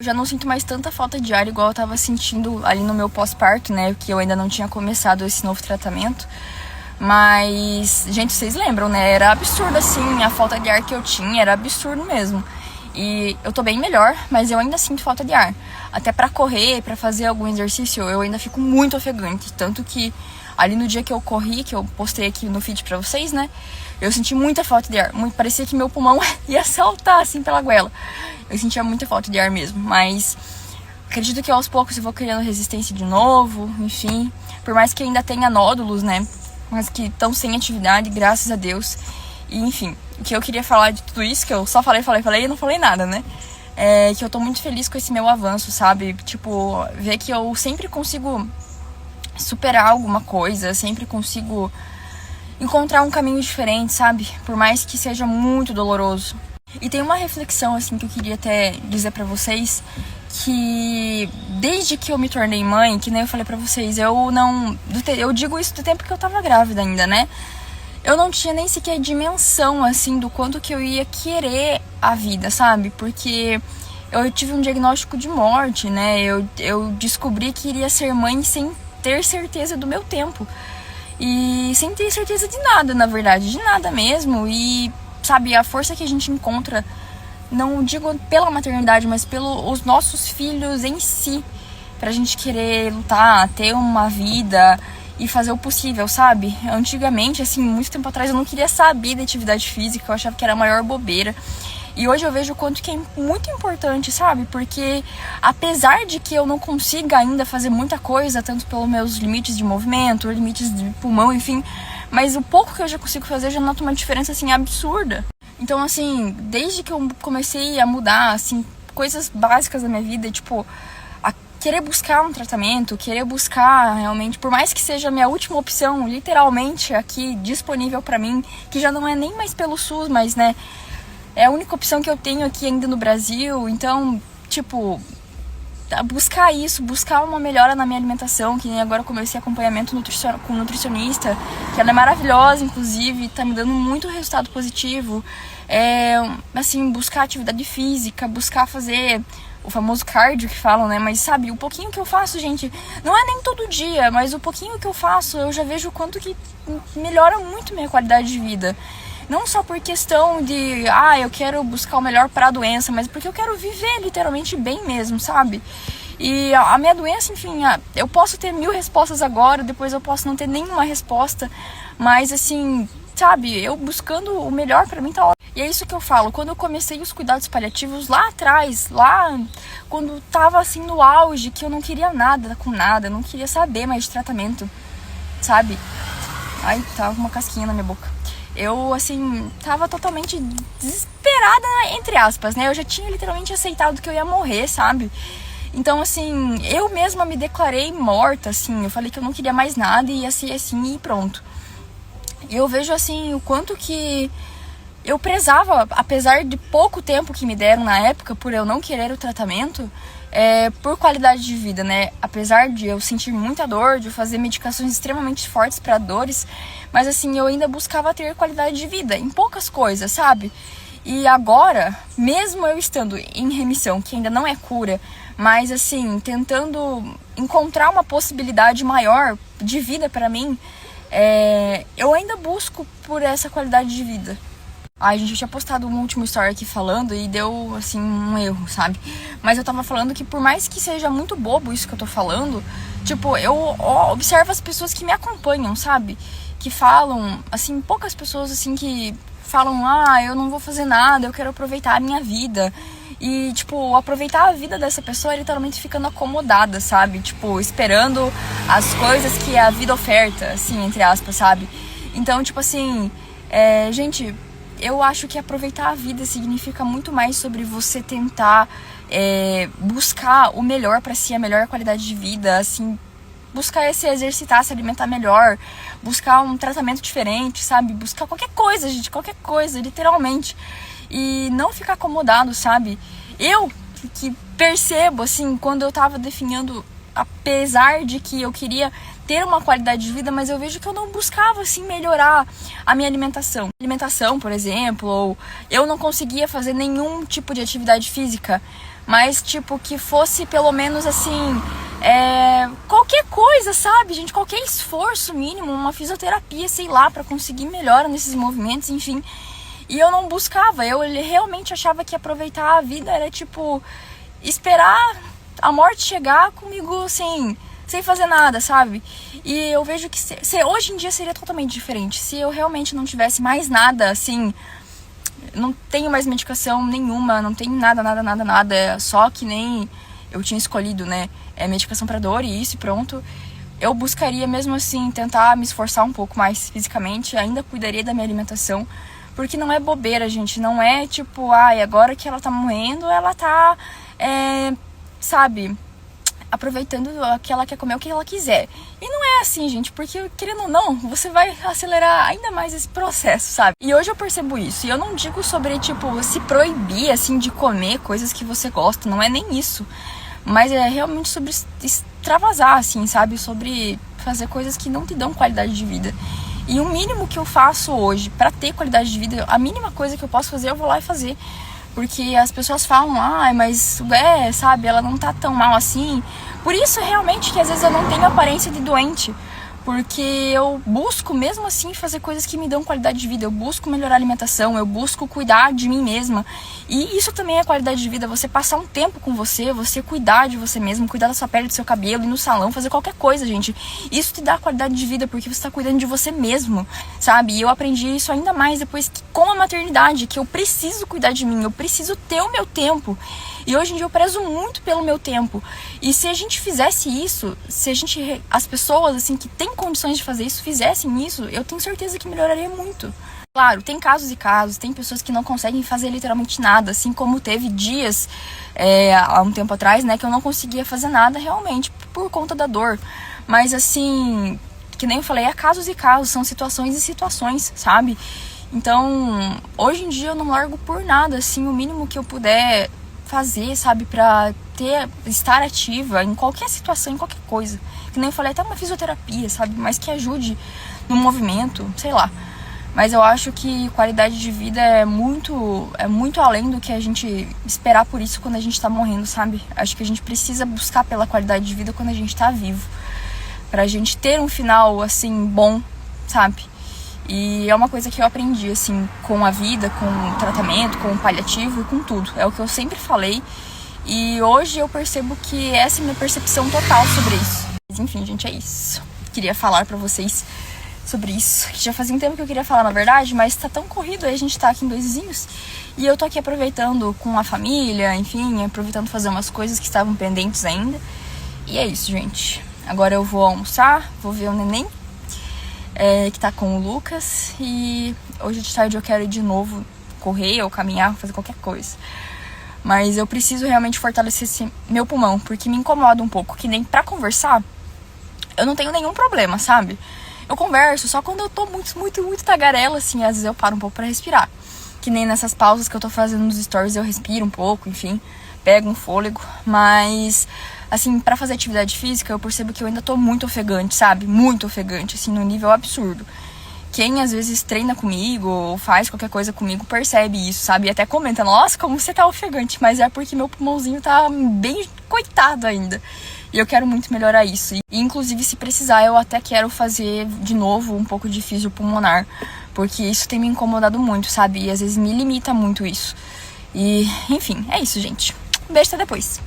já não sinto mais tanta falta de ar igual eu tava sentindo ali no meu pós-parto, né? Que eu ainda não tinha começado esse novo tratamento. Mas, gente, vocês lembram, né? Era absurdo, assim, a falta de ar que eu tinha, era absurdo mesmo. E eu tô bem melhor, mas eu ainda sinto falta de ar. Até pra correr, pra fazer algum exercício, eu ainda fico muito ofegante. Tanto que ali no dia que eu corri, que eu postei aqui no feed pra vocês, né? Eu senti muita falta de ar. Parecia que meu pulmão ia saltar, assim, pela goela. Eu sentia muita falta de ar mesmo, mas acredito que aos poucos eu vou criando resistência de novo, enfim. Por mais que ainda tenha nódulos, né? Mas que estão sem atividade, graças a Deus. E, enfim, o que eu queria falar de tudo isso, que eu só falei e não falei nada, né? É que eu tô muito feliz com esse meu avanço, sabe? Tipo, ver que eu sempre consigo superar alguma coisa, sempre consigo encontrar um caminho diferente, sabe? Por mais que seja muito doloroso. E tem uma reflexão, assim, que eu queria até dizer pra vocês, que desde que eu me tornei mãe, que nem eu falei pra vocês, eu digo isso do tempo que eu tava grávida ainda, né? Eu não tinha nem sequer dimensão, assim, do quanto que eu ia querer a vida, sabe? Porque eu tive um diagnóstico de morte, né? Eu descobri que iria ser mãe sem ter certeza do meu tempo. E sem ter certeza de nada, na verdade, de nada mesmo. E, sabe, a força que a gente encontra, não digo pela maternidade, mas pelos nossos filhos em si, pra gente querer lutar, ter uma vida e fazer o possível, sabe? Antigamente, assim, muito tempo atrás, eu não queria saber de atividade física, eu achava que era a maior bobeira. E hoje eu vejo o quanto que é muito importante, sabe? Porque apesar de que eu não consiga ainda fazer muita coisa, tanto pelos meus limites de movimento, limites de pulmão, enfim, mas o pouco que eu já consigo fazer já noto uma diferença, assim, absurda. Então, assim, desde que eu comecei a mudar, assim, coisas básicas da minha vida, tipo, a querer buscar um tratamento, querer buscar realmente, por mais que seja a minha última opção, literalmente aqui disponível pra mim, que já não é nem mais pelo SUS, mas, né, é a única opção que eu tenho aqui ainda no Brasil. Então, tipo, buscar isso, buscar uma melhora na minha alimentação, que nem agora eu comecei acompanhamento com nutricionista, que ela é maravilhosa, inclusive, tá me dando muito resultado positivo. Assim, buscar atividade física, buscar fazer o famoso cardio que falam, né? Mas sabe, o pouquinho que eu faço, gente, não é nem todo dia, mas o pouquinho que eu faço, eu já vejo o quanto que melhora muito minha qualidade de vida. Não só por questão de, eu quero buscar o melhor para a doença, mas porque eu quero viver literalmente bem mesmo, sabe? E a minha doença, enfim, eu posso ter 1000 respostas agora, depois eu posso não ter nenhuma resposta, mas assim, sabe, eu buscando o melhor para mim tá ótimo. E é isso que eu falo, quando eu comecei os cuidados paliativos lá atrás, lá quando tava assim no auge, que eu não queria nada com nada, não queria saber mais de tratamento, sabe? Ai, tava com uma casquinha na minha boca. Eu, assim, tava totalmente desesperada, entre aspas, né? Eu já tinha literalmente aceitado que eu ia morrer, sabe? Então, assim, eu mesma me declarei morta, assim. Eu falei que eu não queria mais nada e ia ser assim e pronto. E eu vejo, assim, o quanto que eu prezava, apesar de pouco tempo que me deram na época, por eu não querer o tratamento, por qualidade de vida, né? Apesar de eu sentir muita dor, de eu fazer medicações extremamente fortes para dores, mas assim, eu ainda buscava ter qualidade de vida em poucas coisas, sabe? E agora, mesmo eu estando em remissão, que ainda não é cura, mas assim, tentando encontrar uma possibilidade maior de vida para mim, eu ainda busco por essa qualidade de vida. Ai, gente, eu tinha postado um último story aqui falando e deu, assim, um erro, sabe? Mas eu tava falando que por mais que seja muito bobo isso que eu tô falando, tipo, eu observo as pessoas que me acompanham, sabe? Que falam, assim, poucas pessoas, assim, que falam, eu não vou fazer nada, eu quero aproveitar a minha vida. E, tipo, aproveitar a vida dessa pessoa é literalmente ficando acomodada, sabe? Tipo, esperando as coisas que a vida oferta, assim, entre aspas, sabe? Então, tipo assim, gente... Eu acho que aproveitar a vida significa muito mais sobre você tentar buscar o melhor pra si, a melhor qualidade de vida, assim, buscar se exercitar, se alimentar melhor, buscar um tratamento diferente, sabe? Buscar qualquer coisa, gente, qualquer coisa, literalmente. E não ficar acomodado, sabe? Eu que percebo, assim, quando eu tava definindo, apesar de que eu queria ter uma qualidade de vida, mas eu vejo que eu não buscava, assim, melhorar a minha alimentação. Alimentação, por exemplo, ou eu não conseguia fazer nenhum tipo de atividade física, mas tipo, que fosse pelo menos assim, qualquer coisa, sabe, gente, qualquer esforço mínimo, uma fisioterapia, sei lá, pra conseguir melhora nesses movimentos, enfim. E eu não buscava, eu realmente achava que aproveitar a vida era tipo, esperar a morte chegar comigo, assim, sem fazer nada, sabe? E eu vejo que hoje em dia seria totalmente diferente. Se eu realmente não tivesse mais nada, assim, não tenho mais medicação nenhuma, não tenho nada, só que nem eu tinha escolhido, né? Medicação pra dor e isso e pronto. Eu buscaria mesmo assim tentar me esforçar um pouco mais fisicamente, ainda cuidaria da minha alimentação, porque não é bobeira, gente, não é tipo, agora que ela tá morrendo, ela tá, sabe, aproveitando que ela quer comer o que ela quiser. E não é assim, gente, porque querendo ou não, você vai acelerar ainda mais esse processo, sabe? E hoje eu percebo isso. E eu não digo sobre, tipo, se proibir, assim, de comer coisas que você gosta. Não é nem isso. Mas é realmente sobre extravasar, assim, sabe? Sobre fazer coisas que não te dão qualidade de vida. E o mínimo que eu faço hoje pra ter qualidade de vida, a mínima coisa que eu posso fazer, eu vou lá e fazer. Porque as pessoas falam, mas sabe, ela não tá tão mal assim. Por isso, realmente, que às vezes eu não tenho aparência de doente. Porque eu busco, mesmo assim, fazer coisas que me dão qualidade de vida. Eu busco melhorar a alimentação, eu busco cuidar de mim mesma. E isso também é qualidade de vida. Você passar um tempo com você cuidar de você mesmo, cuidar da sua pele, do seu cabelo, ir no salão, fazer qualquer coisa, gente. Isso te dá qualidade de vida, porque você tá cuidando de você mesmo, sabe? E eu aprendi isso ainda mais depois que, com a maternidade, que eu preciso cuidar de mim, eu preciso ter o meu tempo. E hoje em dia eu prezo muito pelo meu tempo. E se a gente fizesse isso, se as pessoas assim que têm condições de fazer isso, fizessem isso, eu tenho certeza que melhoraria muito. Claro, tem casos e casos, tem pessoas que não conseguem fazer literalmente nada, assim como teve dias há um tempo atrás, né, que eu não conseguia fazer nada realmente por conta da dor. Mas assim, que nem eu falei, há casos e casos, são situações e situações, sabe? Então, hoje em dia eu não largo por nada, assim, o mínimo que eu puder fazer, sabe, pra estar ativa em qualquer situação, em qualquer coisa. Que nem eu falei, até uma fisioterapia, sabe, mas que ajude no movimento, sei lá. Mas eu acho que qualidade de vida é muito além do que a gente esperar por isso quando a gente tá morrendo, sabe? Acho que a gente precisa buscar pela qualidade de vida quando a gente tá vivo. Pra gente ter um final, assim, bom, sabe? E é uma coisa que eu aprendi, assim, com a vida, com o tratamento, com o paliativo e com tudo. É o que eu sempre falei. E hoje eu percebo que essa é a minha percepção total sobre isso. Mas enfim, gente, é isso. Queria falar pra vocês sobre isso. Que já fazia um tempo que eu queria falar, na verdade, mas tá tão corrido aí, a gente tá aqui em 2 vizinhos. E eu tô aqui aproveitando com a família, enfim, aproveitando fazer umas coisas que estavam pendentes ainda. E é isso, gente. Agora eu vou almoçar, vou ver o neném. Que tá com o Lucas, e hoje de tarde eu quero ir de novo correr ou caminhar, fazer qualquer coisa. Mas eu preciso realmente fortalecer esse meu pulmão, porque me incomoda um pouco, que nem pra conversar, eu não tenho nenhum problema, sabe? Eu converso, só quando eu tô muito tagarela, assim, às vezes eu paro um pouco pra respirar. Que nem nessas pausas que eu tô fazendo nos stories, eu respiro um pouco, enfim, pego um fôlego, mas assim, pra fazer atividade física, eu percebo que eu ainda tô muito ofegante, sabe? Muito ofegante, assim, num nível absurdo. Quem às vezes treina comigo ou faz qualquer coisa comigo percebe isso, sabe? E até comenta, nossa, como você tá ofegante. Mas é porque meu pulmãozinho tá bem coitado ainda. E eu quero muito melhorar isso. E inclusive, se precisar, eu até quero fazer de novo um pouco de físio pulmonar. Porque isso tem me incomodado muito, sabe? E às vezes me limita muito isso. E, enfim, é isso, gente. Um beijo, até depois.